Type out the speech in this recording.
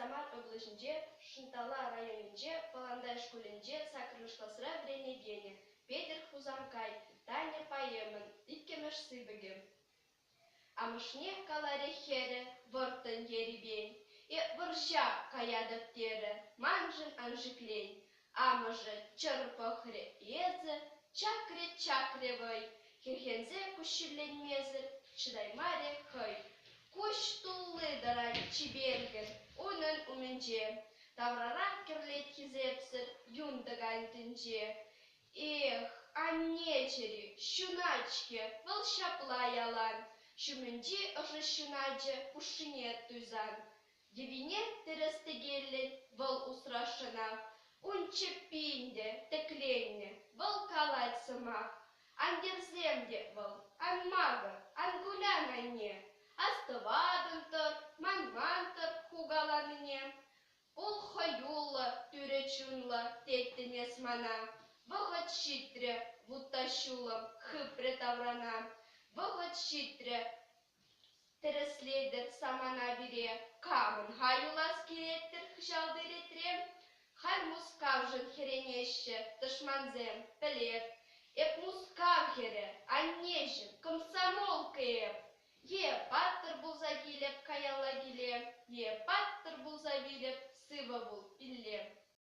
Самар облачынче, Шынтала районынче, Паландай школынче сакрышласыра вренегене, Петр Хузамкай, Таня поемын, иккемеш сыбыгем. Амышне каларе хере, вортын ерибень, и воржа каядып тере, манжын анжиклень, амыжы чырпохре езе, чакре вой, херхензе кущирленмезір, чыдаймаре хой. Куш туллы дарай чиберген, унын умінже, таврарак керлет хизепсір, юндаган тінже. Эх, аннечери, щуначке, волшапла ялан, Шумінже ұжы щунаджы пушыне туйзан. Девине терестегеллен вол усрашынақ, унчы пинде, текленне, вол калать сымақ. Андерземде вол, анмағы, ангулян анне, астывадын тұр, манмантыр хугаланыне. Ул хаюлла, түречунла, теттінес мана, вғыт шитре, вутташулым, хыпре таврана. Вғыт шитре, тереследер самана бире, камын хаюлас кереттір хышалдыретрем, хай мускавжын херенеші, тышманзем, пілет, эп мускав хере, аннежі,